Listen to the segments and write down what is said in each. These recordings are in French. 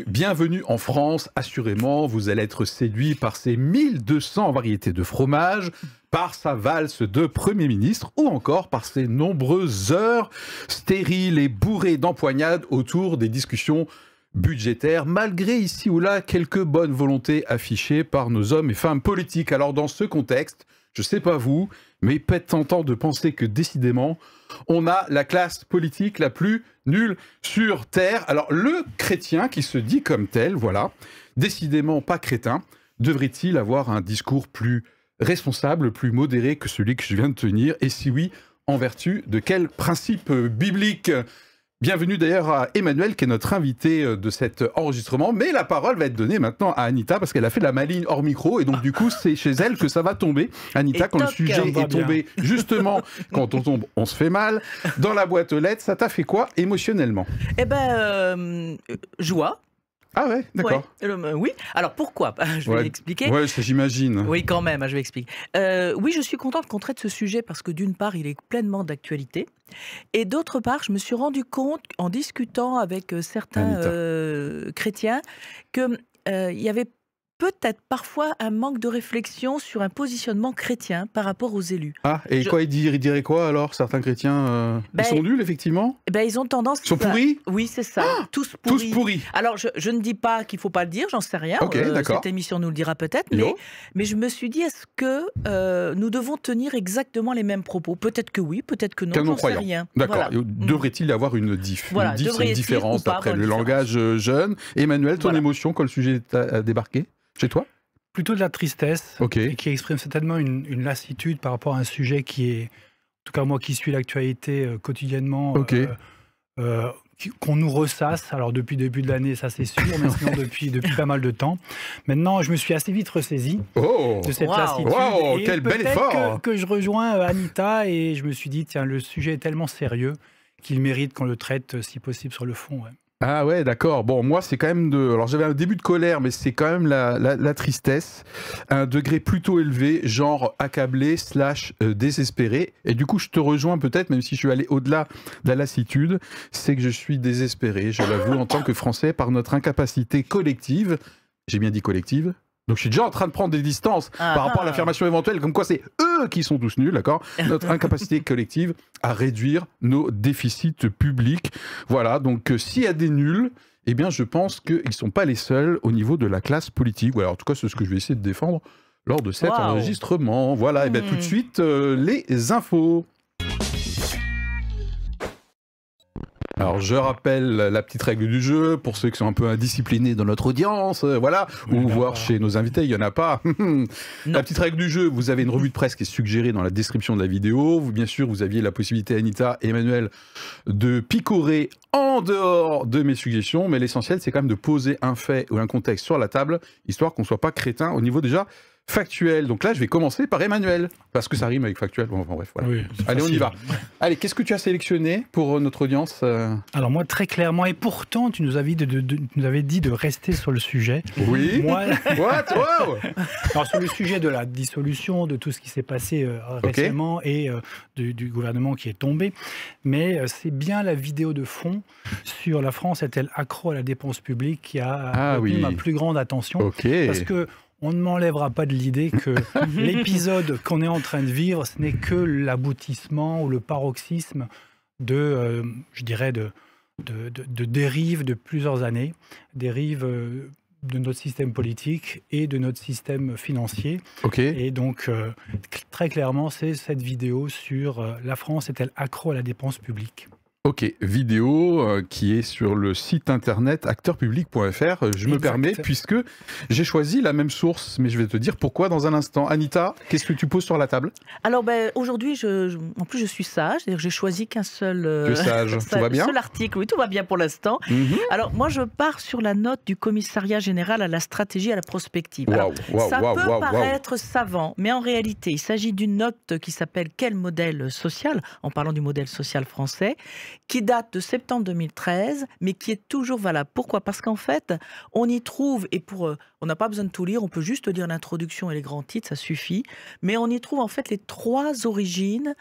Bienvenue en France. Assurément, vous allez être séduit par ses 1200 variétés de fromage, par sa valse de Premier ministre ou encore par ses nombreuses heures stériles et bourrées d'empoignades autour des discussions budgétaires, malgré ici ou là quelques bonnes volontés affichées par nos hommes et femmes politiques. Alors dans ce contexte, je sais pas vous, mais il peut être tentant de penser que décidément, on a la classe politique la plus nulle sur Terre. Alors le chrétien qui se dit comme tel, voilà, décidément pas crétin, devrait-il avoir un discours plus responsable, plus modéré que celui que je viens de tenir? Et si oui, en vertu de quel principe biblique? Bienvenue d'ailleurs à Emmanuel, qui est notre invité de cet enregistrement. Mais la parole va être donnée maintenant à Anita, parce qu'elle a fait la maligne hors micro. Et donc, du coup, c'est chez elle que ça va tomber. Anita, quand le sujet est tombé, justement, quand on tombe, on se fait mal. Dans la boîte aux lettres, ça t'a fait quoi émotionnellement? Eh ben, joie. Ah ouais, d'accord. Ouais, oui. Alors pourquoi? Je vais expliquer. Ouais, ça j'imagine. Oui, quand même, je vais expliquer. Oui, je suis contente qu'on traite ce sujet parce que d'une part, il est pleinement d'actualité. Et d'autre part, je me suis rendu compte, en discutant avec certains chrétiens, qu'il y avait peut-être parfois un manque de réflexion sur un positionnement chrétien par rapport aux élus. Ah, et quoi, ils diraient quoi alors, certains chrétiens ils sont nuls, effectivement? Ils ont tendance... Ils sont pourris? Oui, c'est ça. Tous pourris. Tous pourris. Alors, je ne dis pas qu'il ne faut pas le dire, j'en sais rien. Ok, d'accord. Cette émission nous le dira peut-être. Mais je me suis dit, est-ce que nous devons tenir exactement les mêmes propos? Peut-être que oui, peut-être que non, j'en sais rien. D'accord. Voilà. Devrait-il y avoir une diff? Voilà, une diff, c'est une différence d'après le langage jeune. Emmanuel, ton émotion quand le sujet a débarqué chez toi? Plutôt de la tristesse, et qui exprime certainement une lassitude par rapport à un sujet qui est, en tout cas moi qui suis l'actualité quotidiennement, qu'on nous ressasse. Alors depuis le début de l'année, ça c'est sûr, mais sinon depuis pas mal de temps. Maintenant, je me suis assez vite ressaisi de cette lassitude. Wow, quel bel effort que je rejoins Anita, et je me suis dit, tiens, le sujet est tellement sérieux qu'il mérite qu'on le traite, si possible, sur le fond. Ouais. Ah ouais, d'accord. Bon, moi, c'est quand même Alors, j'avais un début de colère, mais c'est quand même la tristesse. Un degré plutôt élevé, genre accablé / désespéré. Et du coup, je te rejoins peut-être, même si je suis allé au-delà de la lassitude, c'est que je suis désespéré, je l'avoue, en tant que Français, par notre incapacité collective. J'ai bien dit collective. Donc je suis déjà en train de prendre des distances par rapport à l'affirmation éventuelle, comme quoi c'est eux qui sont tous nuls, d'accord? Notre incapacité collective à réduire nos déficits publics. Voilà, donc s'il y a des nuls, eh bien je pense qu'ils ne sont pas les seuls au niveau de la classe politique. Voilà, en tout cas, c'est ce que je vais essayer de défendre lors de cet enregistrement. Voilà, et bien tout de suite, les infos. Alors, je rappelle la petite règle du jeu, pour ceux qui sont un peu indisciplinés dans notre audience, voilà, ou voir chez nos invités, il n'y en a pas. La petite règle du jeu, vous avez une revue de presse qui est suggérée dans la description de la vidéo. Bien sûr, vous aviez la possibilité, Anita et Emmanuel, de picorer en dehors de mes suggestions, mais l'essentiel, c'est quand même de poser un fait ou un contexte sur la table, histoire qu'on ne soit pas crétin au niveau déjà factuel. Donc là, je vais commencer par Emmanuel, parce que ça rime avec factuel. Bon, bref, voilà. Oui, allez, on y va. Allez, qu'est-ce que tu as sélectionné pour notre audience? Alors moi, très clairement, et pourtant, tu nous avais dit de rester sur le sujet. Oui. Moi... What? Wow. Alors sur le sujet de la dissolution, de tout ce qui s'est passé récemment et du gouvernement qui est tombé, mais c'est bien la vidéo de fond sur la France est-elle accro à la dépense publique qui a retenu ma plus grande attention. Parce que on ne m'enlèvera pas de l'idée que l'épisode qu'on est en train de vivre, ce n'est que l'aboutissement ou le paroxysme de, je dirais, de dérives de plusieurs années, dérives de notre système politique et de notre système financier. Et donc, très clairement, c'est cette vidéo sur la France est-elle accro à la dépense publique? Vidéo qui est sur le site internet acteurpublic.fr. Je me permets, puisque j'ai choisi la même source, mais je vais te dire pourquoi dans un instant. Anita, qu'est-ce que tu poses sur la table? Alors, aujourd'hui, en plus, je suis sage, c'est-à-dire que j'ai choisi qu'un seul... Tu es sage, tout va bien? Seul article, oui, tout va bien pour l'instant. Alors, moi, je pars sur la note du Commissariat général à la stratégie et à la prospective. Ça peut paraître savant, mais en réalité, il s'agit d'une note qui s'appelle « Quel modèle social ?», en parlant du modèle social français, qui date de septembre 2013, mais qui est toujours valable. Pourquoi? Parce qu'en fait, on y trouve, et on n'a pas besoin de tout lire, on peut juste lire l'introduction et les grands titres, ça suffit, mais on y trouve en fait les 3 origines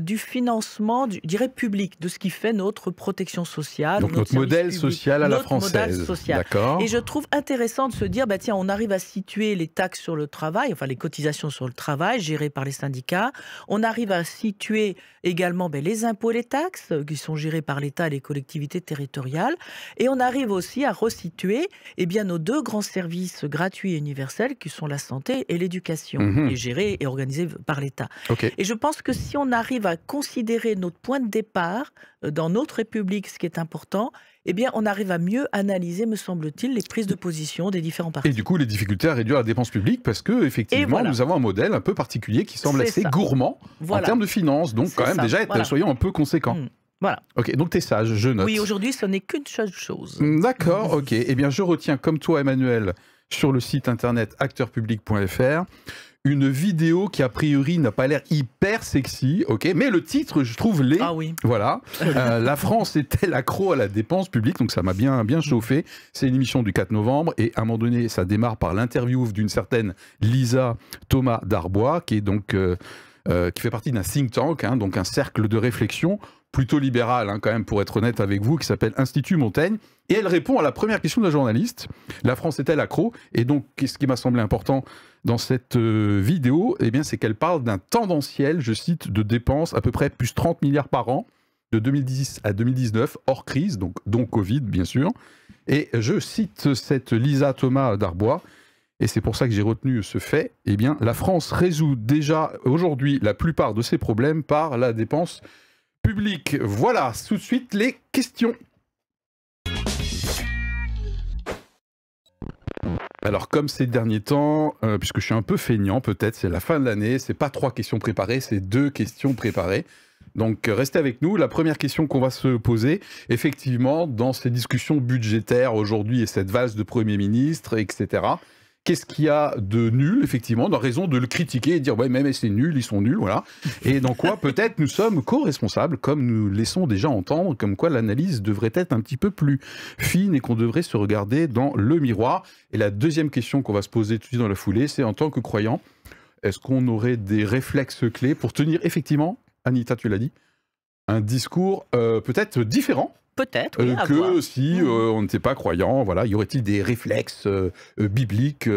du financement, je dirais, public, de ce qui fait notre protection sociale. Donc notre modèle social à la française. D'accord. Et je trouve intéressant de se dire, bah tiens, on arrive à situer les taxes sur le travail, enfin les cotisations sur le travail gérées par les syndicats. On arrive à situer également les impôts et les taxes qui sont gérés par l'État et les collectivités territoriales. Et on arrive aussi à resituer nos 2 grands services gratuits et universels qui sont la santé et l'éducation, et gérés et organisés par l'État. Okay. Et je pense que si on arrive à considérer notre point de départ dans notre République, ce qui est important, on arrive à mieux analyser, me semble-t-il, les prises de position des différents partis. Et du coup, les difficultés à réduire la dépense publique, parce que effectivement, nous avons un modèle un peu particulier qui semble assez gourmand en termes de finances. Donc, quand même, soyons un peu conséquents. Voilà. Ok, donc t'es sage, je note. Oui, aujourd'hui, ce n'est qu'une seule chose. D'accord, ok. Eh bien, je retiens, comme toi, Emmanuel, sur le site internet acteurpublic.fr, une vidéo qui a priori n'a pas l'air hyper sexy, ok, mais le titre, je trouve laid. Ah oui. Voilà. La France est-elle accro à la dépense publique? Donc ça m'a bien chauffé. C'est une émission du 4 novembre et à un moment donné, ça démarre par l'interview d'une certaine Lisa Thomas Darbois, qui est donc qui fait partie d'un think tank, donc un cercle de réflexion plutôt libéral, quand même, pour être honnête avec vous, qui s'appelle Institut Montaigne. Et elle répond à la première question de la journaliste. La France est-elle accro? Et donc, ce qui m'a semblé important dans cette vidéo, c'est qu'elle parle d'un tendanciel, je cite, de dépenses à peu près plus 30 milliards par an, de 2010 à 2019, hors crise, donc Covid, bien sûr. Et je cite cette Lisa Thomas Darbois, et c'est pour ça que j'ai retenu ce fait, la France résout déjà aujourd'hui la plupart de ses problèmes par la dépense publique. Voilà, tout de suite les questions. Alors, comme ces derniers temps, puisque je suis un peu feignant, peut-être, c'est la fin de l'année, c'est pas 3 questions préparées, c'est 2 questions préparées. Donc, restez avec nous. La première question qu'on va se poser, effectivement, dans ces discussions budgétaires aujourd'hui et cette valse de Premier ministre, etc., qu'est-ce qu'il y a de nul, effectivement, dans raison de le critiquer et de dire « ouais, mais c'est nul, ils sont nuls », voilà. Et dans quoi, peut-être, nous sommes co-responsables, comme nous laissons déjà entendre, comme quoi l'analyse devrait être un petit peu plus fine et qu'on devrait se regarder dans le miroir. Et la deuxième question qu'on va se poser tout de suite dans la foulée, c'est en tant que croyant, est-ce qu'on aurait des réflexes clés pour tenir, effectivement, Anita, tu l'as dit, un discours peut-être différent? Peut-être, oui, que si on n'était pas croyant, voilà, y aurait-il des réflexes bibliques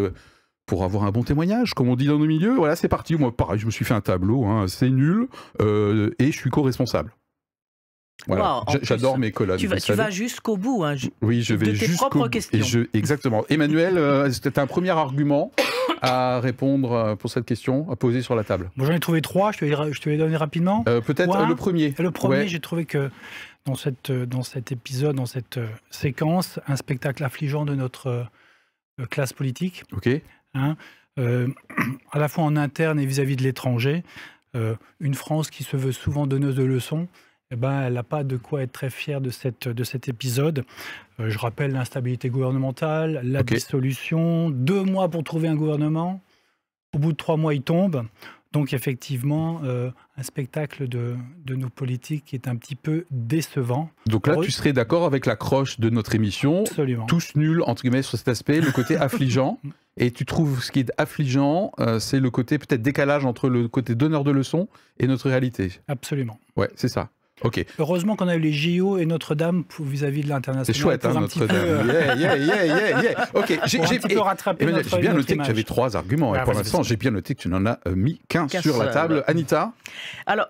pour avoir un bon témoignage, comme on dit dans nos milieux? Voilà, c'est parti. Moi, pareil, je me suis fait un tableau, c'est nul, et je suis co-responsable. Voilà, wow, j'adore mes colonnes. Tu vas jusqu'au bout, oui, je vais de tes propres questions. Exactement. Emmanuel, c'était un premier argument à répondre pour cette question, à poser sur la table. Bon, j'en ai trouvé 3, je te les donner rapidement. Peut-être le premier. Le premier, j'ai trouvé que dans cet épisode, dans cette séquence, un spectacle affligeant de notre classe politique. Ok. À la fois en interne et vis-à-vis de l'étranger. Une France qui se veut souvent donneuse de leçons, elle n'a pas de quoi être très fière de cet épisode. Je rappelle l'instabilité gouvernementale, la dissolution, 2 mois pour trouver un gouvernement. Au bout de 3 mois, il tombe. Donc effectivement, un spectacle de nos politiques qui est un petit peu décevant. Donc là, tu serais d'accord avec l'accroche de notre émission? Absolument. Tous nuls, entre guillemets, sur cet aspect, le côté affligeant. Et tu trouves ce qui est affligeant, c'est le côté peut-être décalage entre le côté donneur de leçons et notre réalité? Absolument. Ouais, c'est ça. Ok. Heureusement qu'on a eu les JO et Notre-Dame vis-à-vis de l'international. C'est chouette, Notre-Dame. Yeah. Ok, j'ai bien noté que tu avais 3 arguments. Et pour l'instant, j'ai bien noté que tu n'en as mis qu'un sur la table. Anita? Alors,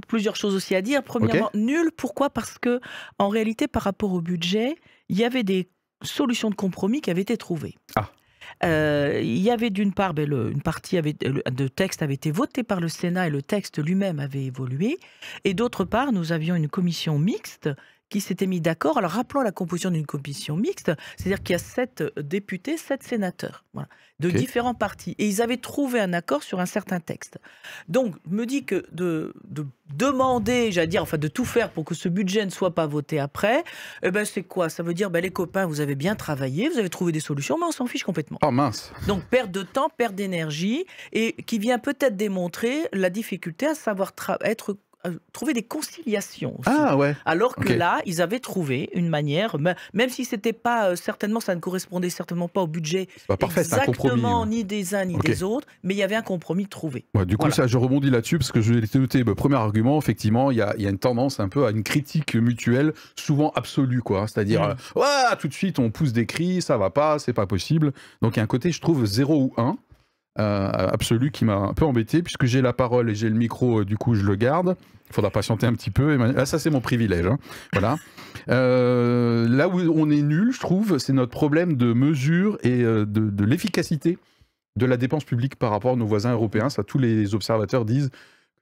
plusieurs choses aussi à dire. Premièrement, nul. Pourquoi? Parce que, en réalité, par rapport au budget, il y avait des solutions de compromis qui avaient été trouvées. Il y avait d'une part, une partie de texte avait été votée par le Sénat et le texte lui-même avait évolué. Et d'autre part, nous avions une commission mixte qui s'était mis d'accord. Alors rappelons la composition d'une commission mixte, c'est-à-dire qu'il y a 7 députés, 7 sénateurs, voilà, de différents partis. Et ils avaient trouvé un accord sur un certain texte. Donc, je me dis que de demander, j'allais dire, enfin de tout faire pour que ce budget ne soit pas voté après, c'est quoi? Ça veut dire, les copains, vous avez bien travaillé, vous avez trouvé des solutions, mais on s'en fiche complètement. Oh mince! Donc, perte de temps, perte d'énergie, et qui vient peut-être démontrer la difficulté à savoir être trouver des conciliations aussi. Ah ouais. Alors que là, ils avaient trouvé une manière, même si c'était pas certainement, ça ne correspondait certainement pas au budget pas parfait, exactement ni des uns ni des autres, mais il y avait un compromis trouvé. Ouais, du coup, ça, je rebondis là-dessus parce que je l'ai noté. Premier argument, effectivement, il y a une tendance un peu à une critique mutuelle, souvent absolue, quoi. C'est-à-dire, ouais, tout de suite, on pousse des cris, ça va pas, c'est pas possible. Donc, il y a un côté, je trouve, 0 ou 1. Absolu qui m'a un peu embêté puisque j'ai la parole et j'ai le micro, du coup je le garde. Il faudra patienter un petit peu. Là, ça c'est mon privilège. Hein. Voilà. Là où on est nul, je trouve, c'est notre problème de mesure et de l'efficacité de la dépense publique par rapport à nos voisins européens. Ça, tous les observateurs disent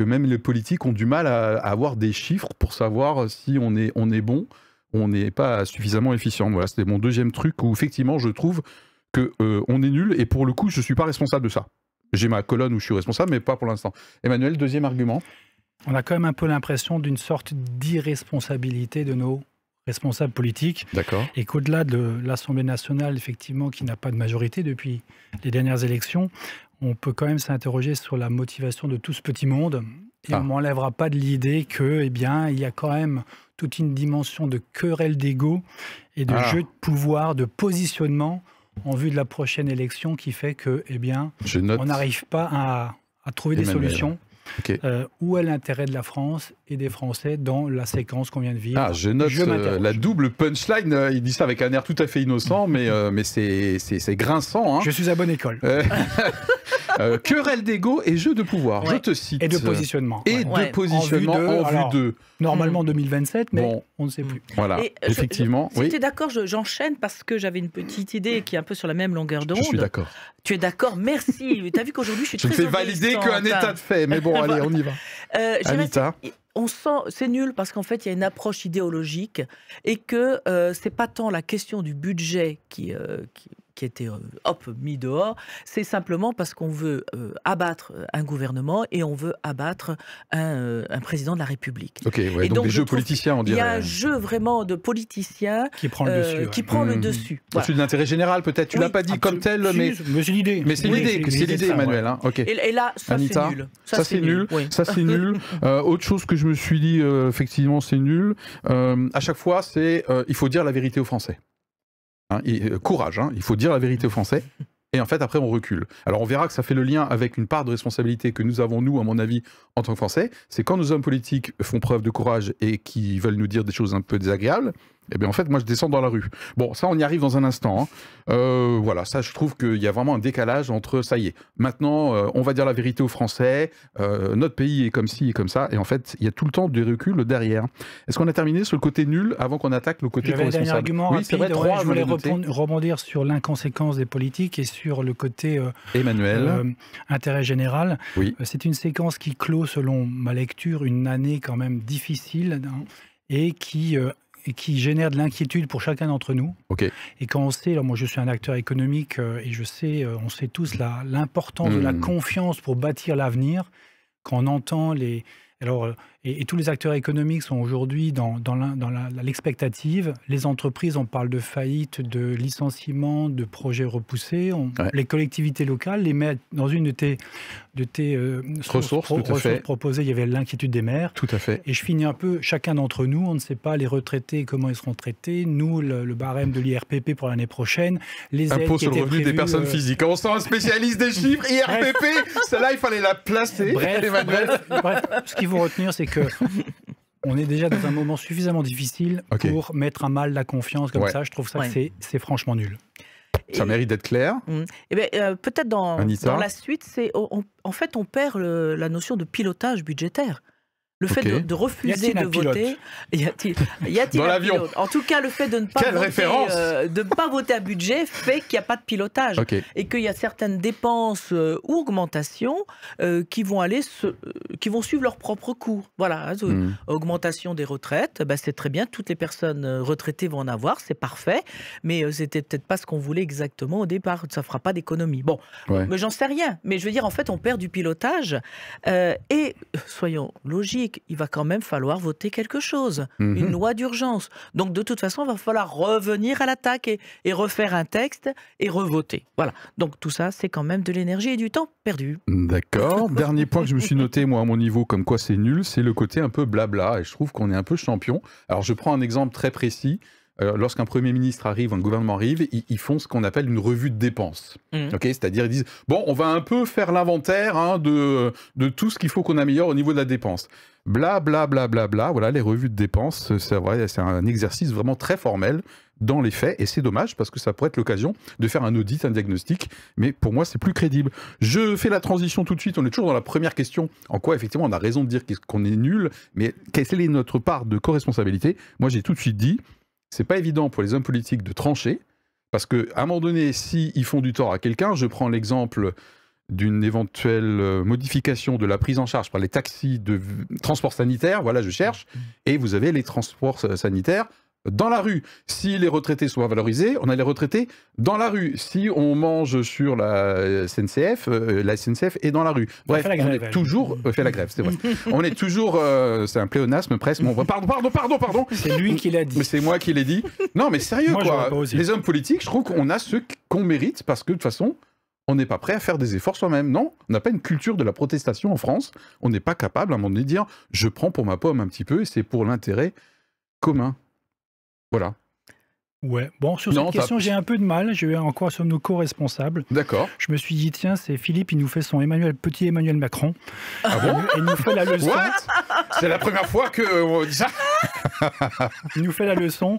que même les politiques ont du mal à avoir des chiffres pour savoir si on est bon, on n'est pas suffisamment efficient. Voilà, c'était mon deuxième truc où effectivement je trouve qu'on est nul, et pour le coup, je ne suis pas responsable de ça. J'ai ma colonne où je suis responsable, mais pas pour l'instant. Emmanuel, deuxième argument. On a quand même un peu l'impression d'une sorte d'irresponsabilité de nos responsables politiques. D'accord. Et qu'au-delà de l'Assemblée nationale, effectivement, qui n'a pas de majorité depuis les dernières élections, on peut quand même s'interroger sur la motivation de tout ce petit monde. Et on ne m'enlèvera pas de l'idée que, eh bien, il y a quand même toute une dimension de querelle d'ego et de jeu de pouvoir, de positionnement en vue de la prochaine élection qui fait que, eh bien, on n'arrive pas à trouver des solutions. Okay. Où est l'intérêt de la France et des Français dans la séquence qu'on vient de vivre? Je note la double punchline. Il dit ça avec un air tout à fait innocent, mais c'est grinçant. Hein. Je suis à bonne école. Querelle d'ego et jeu de pouvoir, je te cite. Et de positionnement. Et de positionnement en vue de... Normalement 2027, mais on ne sait plus. Voilà, effectivement. Si tu es d'accord, j'enchaîne parce que j'avais une petite idée qui est un peu sur la même longueur d'onde. Je suis d'accord. Tu es d'accord, merci. Tu as vu qu'aujourd'hui, je suis très obéissante. Je me fais valider qu'un état de fait, mais bon, allez, on y va. Anita. On sent, c'est nul parce qu'en fait, il y a une approche idéologique et que c'est pas tant la question du budget qui était mis dehors, c'est simplement parce qu'on veut abattre un gouvernement et on veut abattre un président de la République. Ok, ouais, donc des jeux politiciens, on dirait. Il y a un jeu vraiment de politiciens qui prend le dessus. Qui prend le dessus. Voilà. De l'intérêt général, peut-être. Tu l'as pas dit comme tel, mais c'est l'idée. Mais c'est l'idée, Emmanuel. Hein. Okay. Et là, ça c'est nul. Ça c'est nul. Ça c'est nul. Autre chose que je me suis dit, effectivement, c'est nul. À chaque fois, c'est il faut dire la vérité aux Français. Hein, courage, hein, il faut dire la vérité aux Français. Et en fait, après, on recule. Alors, on verra que ça fait le lien avec une part de responsabilité que nous avons, nous, à mon avis, en tant que Français. C'est quand nos hommes politiques font preuve de courage et qui veulent nous dire des choses un peu désagréables, eh bien, en fait, moi, je descends dans la rue. Bon, ça, on y arrive dans un instant. Hein. Voilà, ça, je trouve qu'il y a vraiment un décalage entre, ça y est, maintenant, on va dire la vérité aux Français, notre pays est comme ci et comme ça, et en fait, il y a tout le temps des reculs derrière. Est-ce qu'on a terminé sur le côté nul avant qu'on attaque le côté responsable? Dernier argument rapide, c'est vrai, je voulais rebondir sur l'inconséquence des politiques et sur le côté Emmanuel. Intérêt général. Oui. C'est une séquence qui clôt, selon ma lecture, une année quand même difficile et qui génère de l'inquiétude pour chacun d'entre nous. Okay. Et quand on sait, alors moi je suis un acteur économique et je sais, on sait tous l'importance de la confiance pour bâtir l'avenir, quand on entend et tous les acteurs économiques sont aujourd'hui dans l'expectative. Les entreprises, on parle de faillite, de licenciement, de projets repoussés. Les collectivités locales les mettent dans une de tes ressources proposées. Il y avait l'inquiétude des maires. Tout à fait. Et je finis un peu, chacun d'entre nous, on ne sait pas les retraités, comment ils seront traités. Nous, le barème de l'IRPP pour l'année prochaine. Les aides impôts sur le revenu des personnes physiques. On sent un spécialiste des chiffres. IRPP, celle-là, il fallait la placer. Bref, ce qu'il faut retenir, c'est que on est déjà dans un moment suffisamment difficile pour mettre à mal la confiance comme ça. Je trouve ça que c'est franchement nul. Ça mérite d'être clair. Peut-être dans la suite, en fait, on perd la notion de pilotage budgétaire. Le fait de refuser de voter, y a-t-il un pilote? En tout cas, le fait de ne pas voter un budget fait qu'il n'y a pas de pilotage et qu'il y a certaines dépenses ou augmentations qui vont suivre leur propre cours. Voilà, augmentation des retraites, c'est très bien, toutes les personnes retraitées vont en avoir, c'est parfait, mais c'était peut-être pas ce qu'on voulait exactement au départ. Ça fera pas d'économie. Bon, mais j'en sais rien. Mais je veux dire, en fait, on perd du pilotage et soyons logiques. Il va quand même falloir voter quelque chose, une loi d'urgence. Donc de toute façon, il va falloir revenir à l'attaque et refaire un texte et revoter. Voilà. Donc tout ça, c'est quand même de l'énergie et du temps perdu. D'accord. Dernier point que je me suis noté, moi, mon niveau comme quoi c'est nul, c'est le côté un peu blabla, et je trouve qu'on est un peu champion. Alors je prends un exemple très précis. Lorsqu'un Premier ministre arrive, un gouvernement arrive, ils font ce qu'on appelle une revue de dépenses. Okay, c'est-à-dire ils disent, bon, on va un peu faire l'inventaire hein, de tout ce qu'il faut qu'on améliore au niveau de la dépense. Bla, bla, bla, bla, bla. Voilà, les revues de dépenses, c'est un exercice vraiment très formel dans les faits, et c'est dommage parce que ça pourrait être l'occasion de faire un audit, un diagnostic, mais pour moi c'est plus crédible. Je fais la transition tout de suite, on est toujours dans la première question, en quoi effectivement on a raison de dire qu'on est nul, mais quelle est notre part de co-responsabilité? Moi j'ai tout de suite dit, c'est pas évident pour les hommes politiques de trancher, parce qu'à un moment donné, s'ils font du tort à quelqu'un, je prends l'exemple d'une éventuelle modification de la prise en charge par les taxis de transport sanitaire, voilà je cherche, et vous avez les transports sanitaires dans la rue. Si les retraités sont valorisés, on a les retraités dans la rue. Si on mange sur la SNCF est dans la rue. Bref, on est toujours... fait la grève, c'est vrai. On est toujours... c'est un pléonasme presque. Bon, pardon. C'est lui qui l'a dit. Mais c'est moi qui l'ai dit. Non, mais sérieux, moi, quoi. Les hommes politiques, je trouve qu'on a ceux qu'on mérite parce que, de toute façon, on n'est pas prêt à faire des efforts soi-même. Non, on n'a pas une culture de la protestation en France. On n'est pas capable, à un moment donné, de dire « je prends pour ma pomme un petit peu et c'est pour l'intérêt commun ». Voilà. Ouais, bon, sur cette question, j'ai un peu de mal. Encore sur nos co-responsables. D'accord. Je me suis dit, tiens, c'est Philippe, il nous fait son petit Emmanuel Macron. Ah bon? Il nous fait la leçon. What? C'est la première fois qu'on dit ça. Il nous fait la leçon.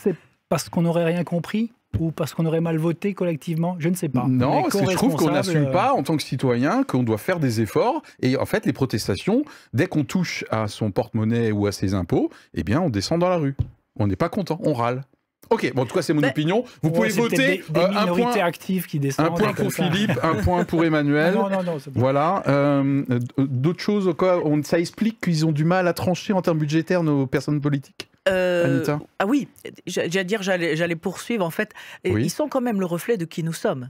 C'est parce qu'on n'aurait rien compris ou parce qu'on aurait mal voté collectivement? Je ne sais pas. Non, je trouve qu'on n'assume pas en tant que citoyen qu'on doit faire des efforts. Et en fait, les protestations, dès qu'on touche à son porte-monnaie ou à ses impôts, eh bien, on descend dans la rue. On n'est pas content, on râle. Ok, bon, en tout cas, c'est mon opinion. Vous pouvez voter des minorités actives qui descendent. Un point pour Philippe, un point pour Emmanuel. Non, voilà. D'autres choses, quoi, ça explique qu'ils ont du mal à trancher en termes budgétaires, nos personnes politiques. Anita? Ah oui, j'allais poursuivre. En fait, oui. Ils sont quand même le reflet de qui nous sommes.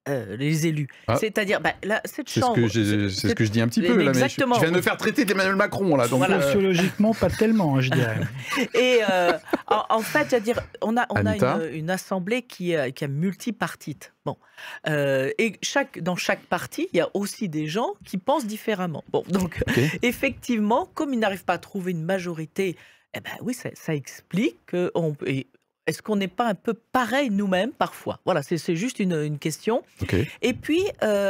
Les élus. Ah. C'est-à-dire, cette chambre... C'est ce que je dis un petit peu, là, mais je viens de me faire traiter d'Emmanuel Macron, là. Donc voilà. Sociologiquement, pas tellement, je dirais. Et en fait, c'est-à-dire, on a une assemblée qui a multipartite. Bon. Et dans chaque parti, il y a aussi des gens qui pensent différemment. Bon, donc, effectivement, comme ils n'arrivent pas à trouver une majorité, eh ben oui, ça explique qu'on peut... Est-ce qu'on n'est pas un peu pareil nous-mêmes parfois? Voilà, c'est juste une question. Et puis,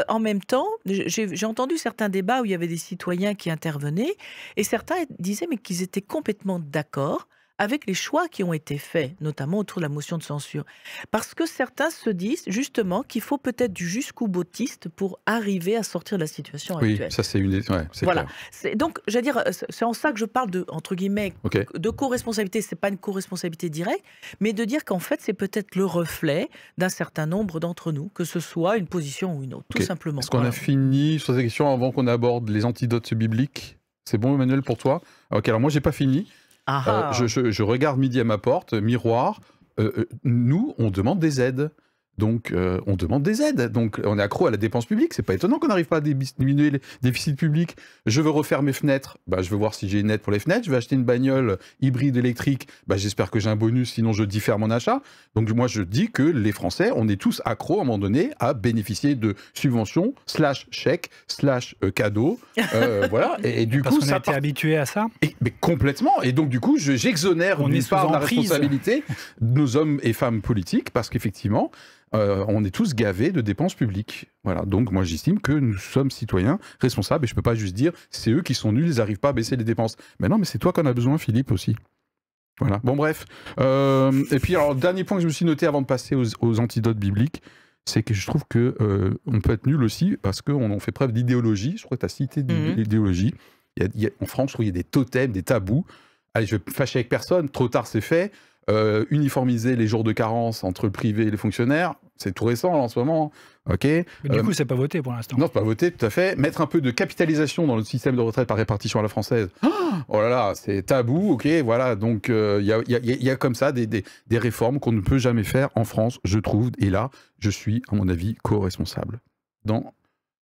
en même temps, j'ai entendu certains débats où il y avait des citoyens qui intervenaient et certains disaient mais qu'ils étaient complètement d'accord avec les choix qui ont été faits, notamment autour de la motion de censure. Parce que certains se disent justement qu'il faut peut-être du jusqu'au boutiste pour arriver à sortir de la situation actuelle. Oui, ça c'est une... Ouais, voilà. Donc, j'allais dire, c'est en ça que je parle de, entre guillemets, de co-responsabilité. C'est pas une co-responsabilité directe, mais de dire qu'en fait, c'est peut-être le reflet d'un certain nombre d'entre nous, que ce soit une position ou une autre, tout simplement. Est-ce qu'on a fini sur cette question avant qu'on aborde les antidotes bibliques? C'est bon, Emmanuel, pour toi? Ok, alors moi, j'ai pas fini. Je regarde midi à ma porte, miroir. Nous, on demande des aides. Donc, on demande des aides. Donc, on est accro à la dépense publique. C'est pas étonnant qu'on n'arrive pas à diminuer les déficits publics. Je veux refaire mes fenêtres. Je veux voir si j'ai une aide pour les fenêtres. Je vais acheter une bagnole hybride électrique. J'espère que j'ai un bonus, sinon je diffère mon achat. Donc, moi, je dis que les Français, on est tous accros à un moment donné à bénéficier de subventions, /chèques, /cadeaux. Voilà. Et du coup, on a été habitué à ça. Mais complètement. Et donc, du coup, j'exonère d'une part la responsabilité de nos hommes et femmes politiques, parce qu'effectivement, on est tous gavés de dépenses publiques. Voilà. Donc, moi, j'estime que nous sommes citoyens responsables et je ne peux pas juste dire c'est eux qui sont nuls, ils n'arrivent pas à baisser les dépenses. Mais non, mais c'est toi qu'on a besoin, Philippe, aussi. Voilà. Bon, bref. Et puis, alors, dernier point que je me suis noté avant de passer aux antidotes bibliques, c'est que je trouve qu'on peut être nul aussi parce qu'on fait preuve d'idéologie. Je crois que tu as cité l'idéologie. En France, je trouve qu'il y a des totems, des tabous. Allez, je vais me fâcher avec personne. Trop tard, c'est fait. Uniformiser les jours de carence entre le privé et les fonctionnaires, c'est tout récent là, en ce moment. Mais du coup, c'est pas voté pour l'instant. Non, c'est pas voté, tout à fait. Mettre un peu de capitalisation dans le système de retraite par répartition à la française. Oh là là, c'est tabou, voilà. Donc, il y a comme ça des réformes qu'on ne peut jamais faire en France, je trouve. Et là, je suis, à mon avis, co-responsable. Dans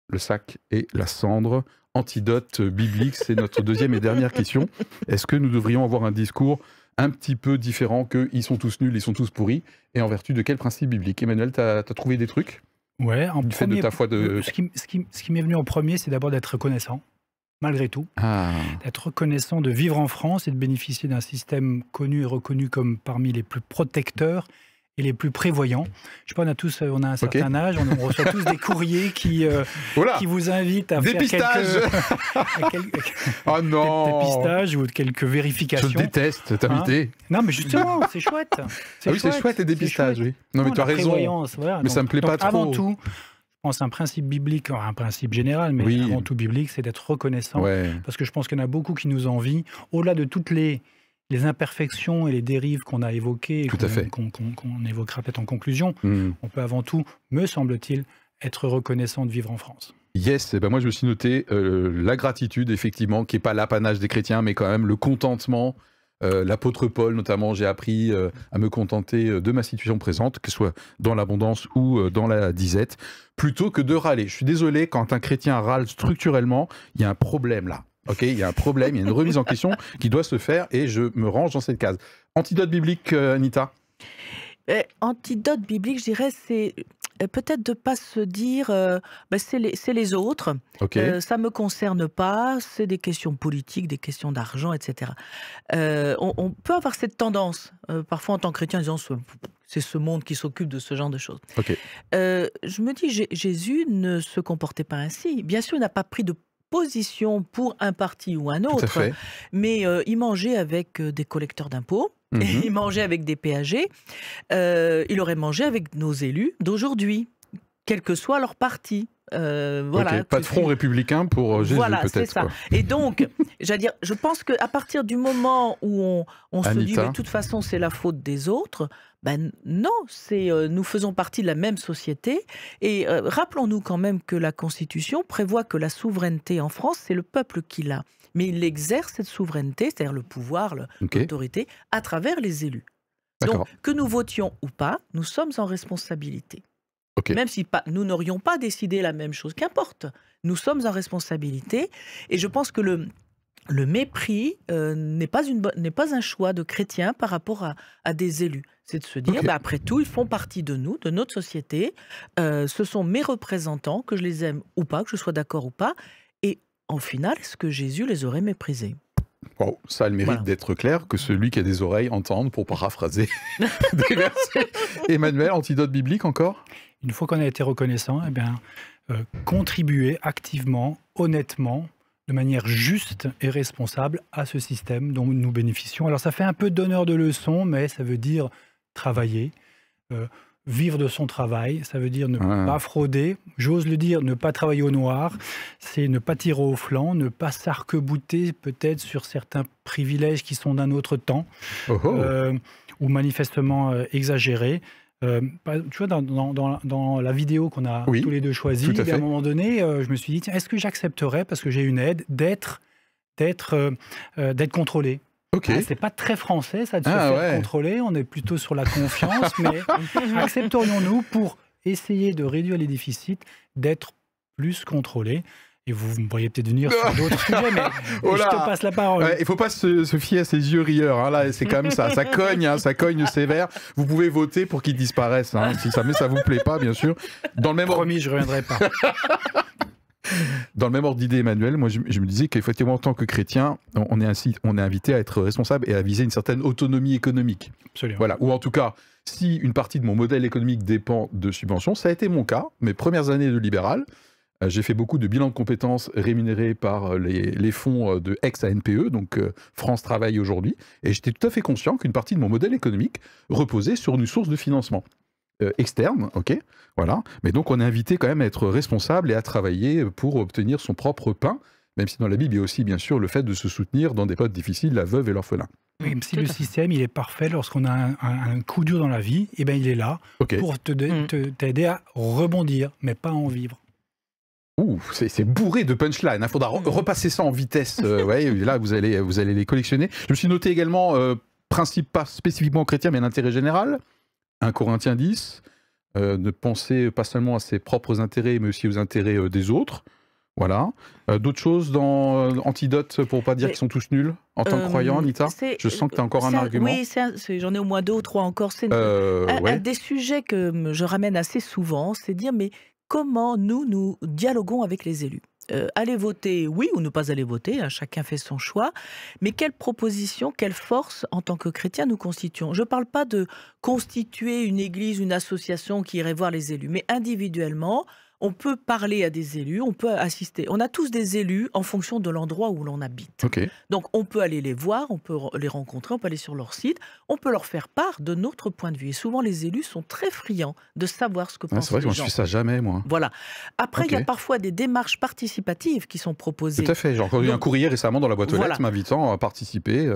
le sac et la cendre. Antidote biblique, c'est notre deuxième et dernière question. Est-ce que nous devrions avoir un discours un petit peu différent que ils sont tous nuls, ils sont tous pourris, et en vertu de quel principe biblique? Emmanuel, tu as trouvé des trucs? Ouais, en du fait de ta foi de... Ce qui m'est venu en premier, c'est d'abord d'être reconnaissant. malgré tout, Ah, d'être reconnaissant, de vivre en France et de bénéficier d'un système connu et reconnu comme parmi les plus protecteurs et les plus prévoyants. Je sais pas, on a un certain âge, on reçoit tous des courriers qui vous invitent à dépistage. faire Oh non, dépistage ou quelques vérifications. je déteste t'inviter. Non, mais justement, c'est chouette. Ah oui, c'est chouette les dépistages, oui. Non, mais tu as raison. Voilà. Mais ça me plaît pas trop. Avant tout, je pense un principe biblique, un principe général, mais avant tout biblique, c'est d'être reconnaissant. Ouais. Parce que je pense qu'il y en a beaucoup qui nous envient, au-delà de toutes les imperfections et les dérives qu'on a évoquées, qu'on évoquera peut-être en conclusion. On peut avant tout, me semble-t-il, être reconnaissant de vivre en France. Yes, et ben moi je me suis noté la gratitude, effectivement, qui n'est pas l'apanage des chrétiens, mais quand même le contentement. L'apôtre Paul, notamment, j'ai appris à me contenter de ma situation présente, que ce soit dans l'abondance ou dans la disette, plutôt que de râler. Je suis désolé, quand un chrétien râle structurellement, il y a un problème là. Ok, il y a un problème, il y a une remise en question qui doit se faire et je me range dans cette case. Antidote biblique, Anita? Antidote biblique, je dirais, c'est peut-être de ne pas se dire c'est les autres, ça ne me concerne pas, c'est des questions politiques, des questions d'argent, etc. On peut avoir cette tendance, parfois en tant que chrétien, en disant c'est ce monde qui s'occupe de ce genre de choses. Je me dis, Jésus ne se comportait pas ainsi. Bien sûr, il n'a pas pris de position pour un parti ou un autre, mais il mangeait avec des collecteurs d'impôts, il mangeait avec des péagers, il aurait mangé avec nos élus d'aujourd'hui, quel que soit leur parti. Voilà, pas de front républicain pour Jésus, voilà, peut-être. C'est ça. Et donc, je pense qu'à partir du moment où on se dit, mais de toute façon, c'est la faute des autres, ben non, nous faisons partie de la même société. Et rappelons-nous quand même que la Constitution prévoit que la souveraineté en France, c'est le peuple qui l'a. Mais il exerce cette souveraineté, c'est-à-dire le pouvoir, l'autorité, à travers les élus. Donc, que nous votions ou pas, nous sommes en responsabilité. Même si nous n'aurions pas décidé la même chose, qu'importe, nous sommes en responsabilité. Et je pense que le mépris n'est pas un choix de chrétien par rapport à des élus. C'est de se dire, après tout, ils font partie de nous, de notre société. Ce sont mes représentants, que je les aime ou pas, que je sois d'accord ou pas. Et en final, est-ce que Jésus les aurait méprisés ? Wow, ça a le mérite d'être clair, que celui qui a des oreilles entende, pour paraphraser des versets. Emmanuel, antidote biblique encore ? Une fois qu'on a été reconnaissant, contribuer activement, honnêtement, de manière juste et responsable à ce système dont nous bénéficions. Alors ça fait un peu donneur de leçons, mais ça veut dire travailler, vivre de son travail, ça veut dire ne pas frauder, j'ose le dire, ne pas travailler au noir, c'est ne pas tirer au flanc, ne pas s'arc-bouter peut-être sur certains privilèges qui sont d'un autre temps, ou manifestement exagérés. Tu vois, dans la vidéo qu'on a tous les deux choisie, à un moment donné, je me suis dit, tiens, est-ce que j'accepterais, parce que j'ai une aide, d'être contrôlé? C'est pas très français, ça, de se faire contrôler. On est plutôt sur la confiance, mais accepterions-nous, pour essayer de réduire les déficits, d'être plus contrôlés? Et vous me voyez peut-être venir sur d'autres sujets, mais je te passe la parole. Il ne faut pas se fier à ses yeux rieurs. Hein, là, c'est quand même ça. Ça cogne sévère. Vous pouvez voter pour qu'il disparaisse. Hein, si ça ne vous plaît pas, bien sûr. Dans le même Promis, je ne reviendrai pas. Dans le même ordre d'idée, Emmanuel, moi je me disais qu'effectivement, en tant que chrétien, on est invité à être responsable et à viser une certaine autonomie économique. Absolument. Voilà. Ou en tout cas, si une partie de mon modèle économique dépend de subventions, ça a été mon cas. Mes premières années de libéral, j'ai fait beaucoup de bilans de compétences rémunérés par les fonds de ex-ANPE, donc France Travail aujourd'hui, et j'étais tout à fait conscient qu'une partie de mon modèle économique reposait sur une source de financement externe, voilà. Mais donc on est invité quand même à être responsable et à travailler pour obtenir son propre pain, même si dans la Bible il y a aussi bien sûr le fait de se soutenir dans des périodes difficiles, la veuve et l'orphelin. Oui, même si le système il est parfait, lorsqu'on a un coup dur dans la vie, il est là pour t'aider à rebondir, mais pas à en vivre. C'est bourré de punchline. Il faudra repasser ça en vitesse. Là, vous allez les collectionner. Je me suis noté également, principe pas spécifiquement chrétien, mais d'intérêt général. 1 Corinthiens 10. Ne penser pas seulement à ses propres intérêts, mais aussi aux intérêts des autres. Voilà. D'autres choses dans Antidote, pour ne pas dire qu'ils sont tous nuls, en tant que croyant, Anita? Je sens que tu as encore un argument. Oui, j'en ai au moins 2 ou 3 encore. C'est un des sujets que je ramène assez souvent, c'est dire, mais comment nous dialoguons avec les élus? aller voter, oui ou ne pas aller voter, hein, chacun fait son choix, mais quelle proposition, quelle force en tant que chrétien nous constituons? Je ne parle pas de constituer une église, une association qui irait voir les élus, mais individuellement, on peut parler à des élus, on peut assister. On a tous des élus en fonction de l'endroit où l'on habite. Okay. Donc on peut aller les voir, on peut les rencontrer, on peut aller sur leur site, on peut leur faire part de notre point de vue. Et souvent les élus sont très friands de savoir ce que pensent les gens. C'est vrai que moi je fais ça jamais, moi. Voilà. Après, il y a parfois des démarches participatives qui sont proposées. Tout à fait. J'ai encore eu un courrier récemment dans la boîte aux lettres m'invitant à participer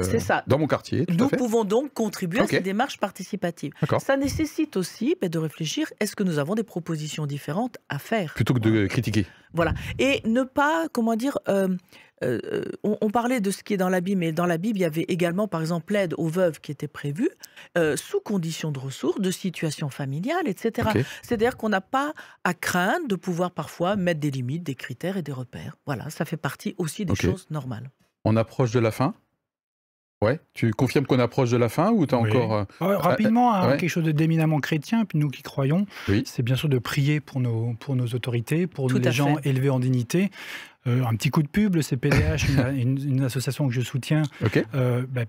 dans mon quartier. Nous pouvons donc contribuer à ces démarches participatives. Ça nécessite aussi de réfléchir, est-ce que nous avons des propositions différentes à faire? Plutôt que de critiquer. Voilà. Et ne pas, comment dire, on parlait de ce qui est dans la Bible, mais dans la Bible, il y avait également, par exemple, l'aide aux veuves qui était prévue, sous conditions de ressources, de situation familiale, etc. C'est-à-dire qu'on n'a pas à craindre de pouvoir parfois mettre des limites, des critères et des repères. Voilà, ça fait partie aussi des choses normales. On approche de la fin ? Ouais, tu confirmes qu'on approche de la fin ou tu as encore... Rapidement, quelque chose d'éminemment chrétien, puis nous qui croyons, c'est bien sûr de prier pour nos autorités, pour les gens élevés en dignité. Un petit coup de pub, le CPDH, une association que je soutiens,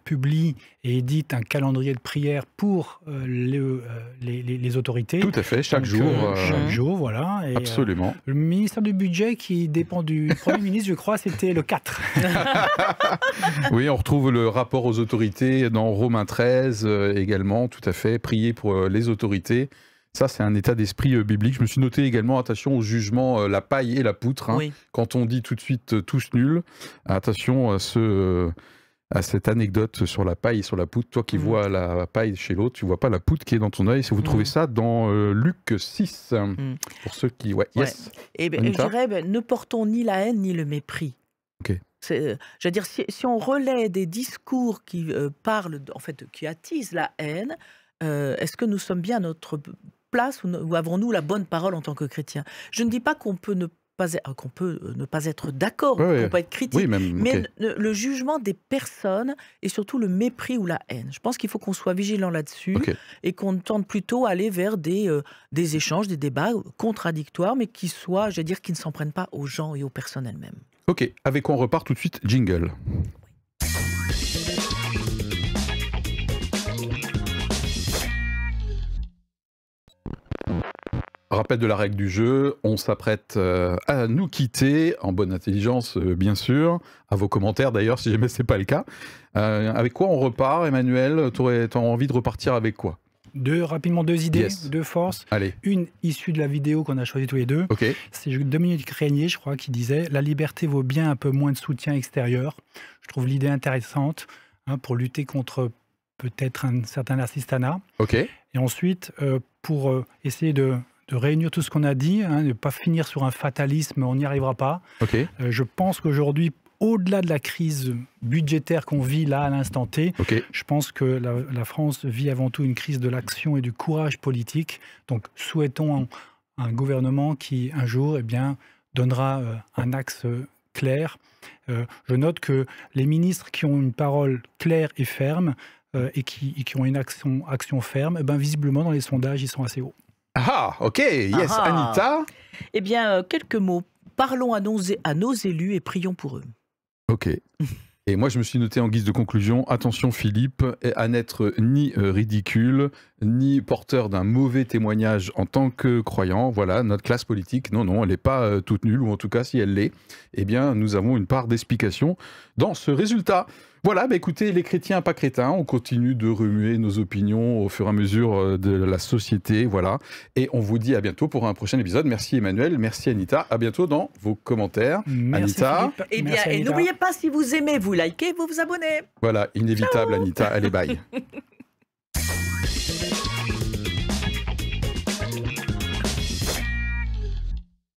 publie et édite un calendrier de prière pour les autorités. Tout à fait, chaque jour. Chaque jour, voilà. Et, absolument. Le ministère du budget, qui dépend du Premier ministre, je crois, c'était le 4. Oui, on retrouve le rapport aux autorités dans Romains 13 également, tout à fait. Prier pour les autorités. Ça, c'est un état d'esprit biblique. Je me suis noté également, attention au jugement, la paille et la poutre. Hein. Quand on dit tout de suite tous nuls, attention à cette anecdote sur la paille et sur la poutre. Toi qui vois la paille chez l'autre, tu ne vois pas la poutre qui est dans ton œil. Si vous trouvez ça dans Luc 6, pour ceux qui... Yes. Et je dirais, ne portons ni la haine ni le mépris. Je veux dire, si on relaie des discours qui parlent, en fait, qui attisent la haine, est-ce que nous sommes bien à notre place ou avons-nous la bonne parole en tant que chrétiens? Je ne dis pas qu'on peut ne pas être d'accord, qu'on peut pas être critique, mais le jugement des personnes et surtout le mépris ou la haine. Je pense qu'il faut qu'on soit vigilant là-dessus et qu'on tente plutôt à aller vers des échanges, des débats contradictoires, mais qui soient, je veux dire, qui ne s'en prennent pas aux gens et aux personnes elles-mêmes. Ok, avec quoi on repart tout de suite? Jingle. Rappel de la règle du jeu, on s'apprête à nous quitter, en bonne intelligence bien sûr, à vos commentaires d'ailleurs si jamais ce n'est pas le cas. Avec quoi on repart, Emmanuel? Tu as envie de repartir avec quoi? Rapidement deux idées, deux forces. Allez. Une issue de la vidéo qu'on a choisie tous les deux. C'est Dominique Régnier, je crois, qui disait « La liberté vaut bien un peu moins de soutien extérieur ». Je trouve l'idée intéressante pour lutter contre peut-être un certain narcissisme. Et ensuite, pour essayer de réunir tout ce qu'on a dit, ne pas finir sur un fatalisme, on n'y arrivera pas. Je pense qu'aujourd'hui, au-delà de la crise budgétaire qu'on vit là à l'instant T, je pense que la France vit avant tout une crise de l'action et du courage politique. Donc souhaitons un gouvernement qui un jour donnera un axe clair. Je note que les ministres qui ont une parole claire et ferme et qui ont une action ferme, visiblement dans les sondages ils sont assez hauts. Ah, ok, yes. Anita? Eh bien, quelques mots. Parlons à nos élus et prions pour eux. Ok. Et moi, je me suis noté en guise de conclusion, attention Philippe, à n'être ni ridicule, ni porteur d'un mauvais témoignage en tant que croyant. Voilà, notre classe politique, non, elle n'est pas toute nulle, ou en tout cas, si elle l'est, eh bien, nous avons une part d'explication dans ce résultat. Voilà, écoutez, les chrétiens pas crétins, on continue de remuer nos opinions au fur et à mesure de la société, voilà. Et on vous dit à bientôt pour un prochain épisode. Merci Emmanuel, merci Anita, à bientôt dans vos commentaires. Merci Anita. Et n'oubliez pas, si vous aimez, vous likez, vous vous abonnez. Voilà, inévitable. Ciao. Anita, allez bye.